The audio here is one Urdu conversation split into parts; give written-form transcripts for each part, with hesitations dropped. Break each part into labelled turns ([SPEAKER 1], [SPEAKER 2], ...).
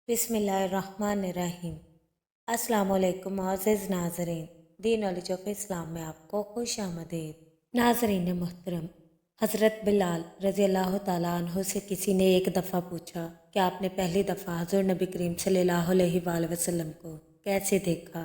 [SPEAKER 1] بسم اللہ الرحمن الرحیم۔ السلام علیکم معزز ناظرین، دی نالج آف اسلام میں آپ کو خوش آمدید۔ ناظرین محترم، حضرت بلال رضی اللہ تعالیٰ عنہ سے کسی نے ایک دفعہ پوچھا کہ آپ نے پہلی دفعہ حضور نبی کریم صلی اللہ علیہ وآلہ وسلم کو کیسے دیکھا،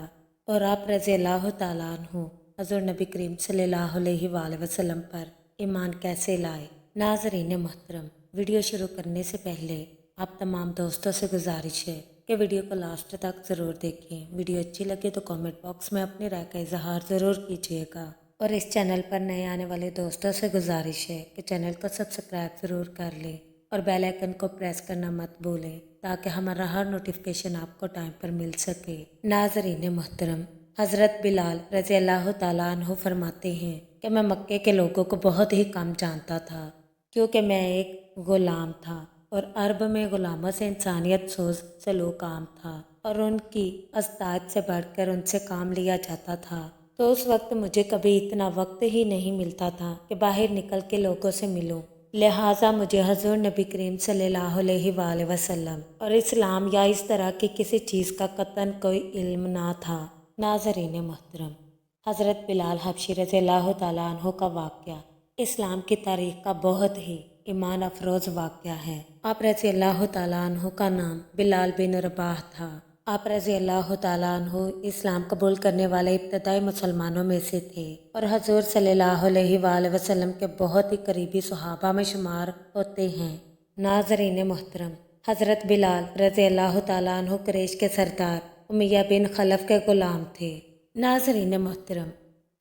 [SPEAKER 1] اور آپ رضی اللہ تعالیٰ عنہ حضور نبی کریم صلی اللہ علیہ وآلہ وسلم پر ایمان کیسے لائے۔ ناظرین محترم، ویڈیو شروع کرنے سے پہلے آپ تمام دوستوں سے گزارش ہے کہ ویڈیو کو لاسٹ تک ضرور دیکھیں۔ ویڈیو اچھی لگے تو کامنٹ باکس میں اپنی رائے کا اظہار ضرور کیجیے گا، اور اس چینل پر نئے آنے والے دوستوں سے گزارش ہے کہ چینل کو سبسکرائب ضرور کر لیں اور بیل آئیکن کو پریس کرنا مت بھولیں تاکہ ہمارا ہر نوٹیفیکیشن آپ کو ٹائم پر مل سکے۔ ناظرین محترم، حضرت بلال رضی اللہ تعالیٰ عنہ فرماتے ہیں کہ میں مکے کے لوگوں کو بہت ہی کم جانتا تھا، کیونکہ میں ایک غلام تھا اور عرب میں غلاموں سے انسانیت سوز سلوک عام تھا اور ان کی استاد سے بڑھ کر ان سے کام لیا جاتا تھا۔ تو اس وقت مجھے کبھی اتنا وقت ہی نہیں ملتا تھا کہ باہر نکل کے لوگوں سے ملوں، لہٰذا مجھے حضور نبی کریم صلی اللہ علیہ وآلہ وسلم اور اسلام یا اس طرح کی کسی چیز کا قطعاً کوئی علم نہ تھا۔ ناظرین محترم، حضرت بلال حبشی رضی اللہ تعالیٰ عنہ کا واقعہ اسلام کی تاریخ کا بہت ہی ایمان افروز واقعہ ہے۔ آپ رضی اللہ تعالیٰ عنہ کا نام بلال بن رباح تھا۔ آپ رضی اللہ تعالیٰ عنہ اسلام قبول کرنے والے ابتدائی مسلمانوں میں سے تھے اور حضور صلی اللہ علیہ وآلہ وسلم کے بہت ہی قریبی صحابہ میں شمار ہوتے ہیں۔ ناظرین محترم، حضرت بلال رضی اللہ تعالیٰ عنہ قریش کے سردار امیہ بن خلف کے غلام تھے۔ ناظرین محترم،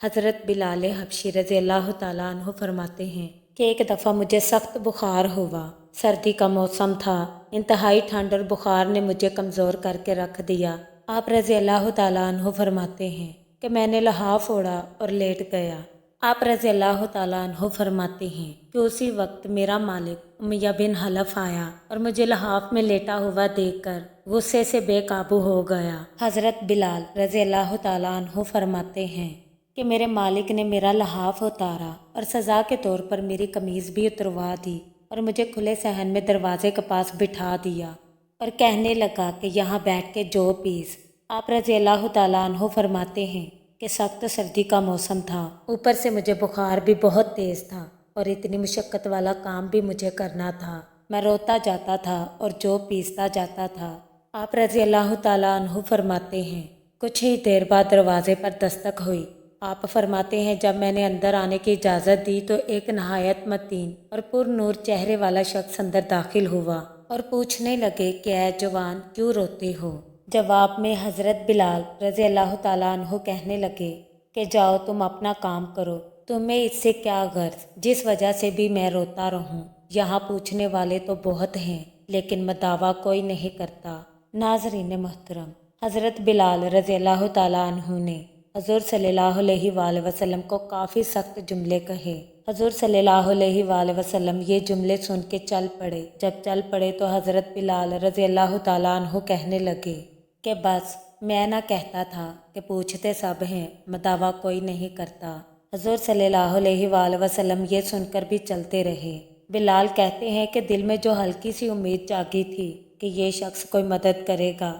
[SPEAKER 1] حضرت بلال حبشی رضی اللہ تعالیٰ عنہ فرماتے ہیں کہ ایک دفعہ مجھے سخت بخار ہوا۔ سردی کا موسم تھا، انتہائی ٹھنڈ اور بخار نے مجھے کمزور کر کے رکھ دیا۔ آپ رضی اللہ تعالیٰ عنہ فرماتے ہیں کہ میں نے لحاف اوڑھا اور لیٹ گیا۔ آپ رضی اللہ تعالیٰ عنہ فرماتے ہیں کہ اسی وقت میرا مالک امیہ بن خلف آیا اور مجھے لحاف میں لیٹا ہوا دیکھ کر غصے سے بے قابو ہو گیا۔ حضرت بلال رضی اللہ تعالیٰ عنہ فرماتے ہیں کہ میرے مالک نے میرا لحاف اتارا اور سزا کے طور پر میری قمیض بھی اتروا دی اور مجھے کھلے صحن میں دروازے کے پاس بٹھا دیا اور کہنے لگا کہ یہاں بیٹھ کے جو پیس۔ آپ رضی اللہ تعالیٰ عنہ فرماتے ہیں کہ سخت سردی کا موسم تھا، اوپر سے مجھے بخار بھی بہت تیز تھا اور اتنی مشقت والا کام بھی مجھے کرنا تھا۔ میں روتا جاتا تھا اور جو پیستا جاتا تھا۔ آپ رضی اللہ تعالیٰ عنہ فرماتے ہیں کچھ ہی دیر بعد دروازے پر دستک ہوئی۔ آپ فرماتے ہیں جب میں نے اندر آنے کی اجازت دی تو ایک نہایت متین اور پر نور چہرے والا شخص اندر داخل ہوا اور پوچھنے لگے کہ اے جوان، کیوں روتے ہو؟ جواب میں حضرت بلال رضی اللہ تعالیٰ عنہ کہنے لگے کہ جاؤ تم اپنا کام کرو، تمہیں اس سے کیا غرض جس وجہ سے بھی میں روتا رہوں؟ یہاں پوچھنے والے تو بہت ہیں لیکن مداوع کوئی نہیں کرتا۔ ناظرین محترم، حضرت بلال رضی اللہ تعالیٰ عنہ نے حضور صلی اللہ علیہ وآلہ وسلم کو کافی سخت جملے کہے۔ حضور صلی اللہ علیہ وآلہ وسلم یہ جملے سن کے چل پڑے۔ جب چل پڑے تو حضرت بلال رضی اللہ تعالیٰ عنہ کہنے لگے کہ بس میں نہ کہتا تھا کہ پوچھتے سب ہیں، مداوع کوئی نہیں کرتا۔ حضور صلی اللہ علیہ وآلہ وسلم یہ سن کر بھی چلتے رہے۔ بلال کہتے ہیں کہ دل میں جو ہلکی سی امید جاگی تھی کہ یہ شخص کوئی مدد کرے گا،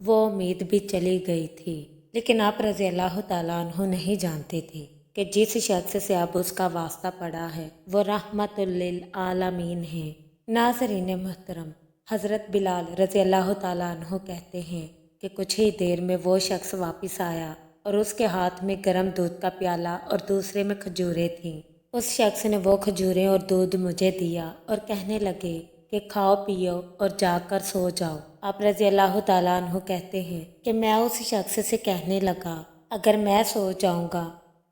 [SPEAKER 1] وہ امید بھی چلی گئی تھی، لیکن آپ رضی اللہ تعالیٰ عنہ نہیں جانتے تھے کہ جس شخص سے اب اس کا واسطہ پڑا ہے وہ رحمت للعالمین ہے۔ ناظرین محترم، حضرت بلال رضی اللہ تعالیٰ عنہ کہتے ہیں کہ کچھ ہی دیر میں وہ شخص واپس آیا اور اس کے ہاتھ میں گرم دودھ کا پیالہ اور دوسرے میں کھجوریں تھیں۔ اس شخص نے وہ کھجوریں اور دودھ مجھے دیا اور کہنے لگے کہ کھاؤ پیو اور جا کر سو جاؤ۔ آپ رضی اللہ تعالیٰ عنہ کہتے ہیں کہ میں اس شخص سے کہنے لگا اگر میں سو جاؤں گا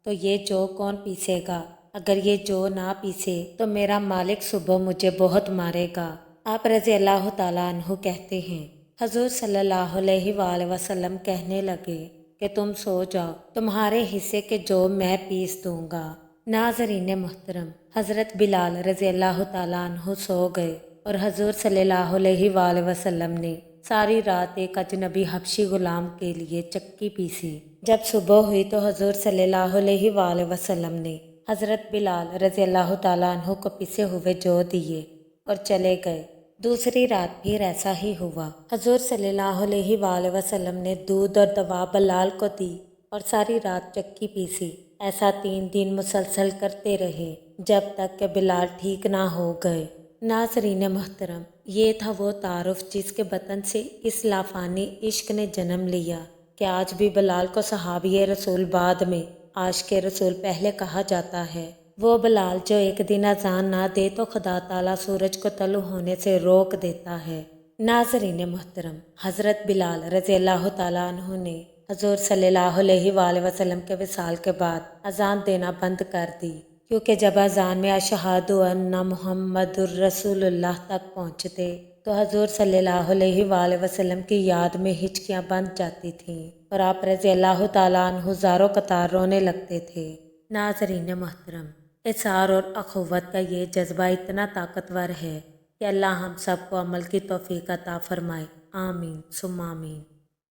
[SPEAKER 1] تو یہ جو کون پیسے گا؟ اگر یہ جو نہ پیسے تو میرا مالک صبح مجھے بہت مارے گا۔ آپ رضی اللہ تعالیٰ عنہ کہتے ہیں حضور صلی اللہ علیہ وآلہ وسلم کہنے لگے کہ تم سو جاؤ، تمہارے حصے کے جو میں پیس دوں گا۔ ناظرین محترم، حضرت بلال رضی اللہ تعالیٰ عنہ سو گئے اور حضور صلی اللہ علیہ وآلہ وسلم نے ساری رات ایک اجنبی حبشی غلام کے لیے چکی پیسی۔ جب صبح ہوئی تو حضور صلی اللہ علیہ وآلہ وسلم نے حضرت بلال رضی اللہ تعالیٰ عنہ کو پسے ہوئے جو دیے اور چلے گئے۔ دوسری رات پھر ایسا ہی ہوا۔ حضور صلی اللہ علیہ وآلہ وسلم نے دودھ اور دوا بلال کو دی اور ساری رات چکی پیسی۔ ایسا 3 دن مسلسل کرتے رہے جب تک کہ بلال ٹھیک نہ ہو گئے۔ ناظرین محترم، یہ تھا وہ تعارف جس کے بطن سے اس لافانی عشق نے جنم لیا کہ آج بھی بلال کو صحابی رسول بعد میں عاشق رسول پہلے کہا جاتا ہے۔ وہ بلال جو ایک دن اذان نہ دے تو خدا تعالیٰ سورج کو طلوع ہونے سے روک دیتا ہے۔ ناظرین محترم، حضرت بلال رضی اللہ تعالیٰ عنہ نے حضور صلی اللہ علیہ وآلہ وسلم کے وصال کے بعد اذان دینا بند کر دی، کیونکہ جب اذان میں اشہد ان محمد الرسول اللہ تک پہنچتے تو حضور صلی اللہ علیہ وآلہ وسلم کی یاد میں ہچکیاں بند جاتی تھیں اور آپ رضی اللہ تعالیٰ عنہ زاروں قطار رونے لگتے تھے۔ ناظرین محترم، اصرار اور اخوت کا یہ جذبہ اتنا طاقتور ہے کہ اللہ ہم سب کو عمل کی توفیق عطا فرمائے۔ آمین ثم آمین۔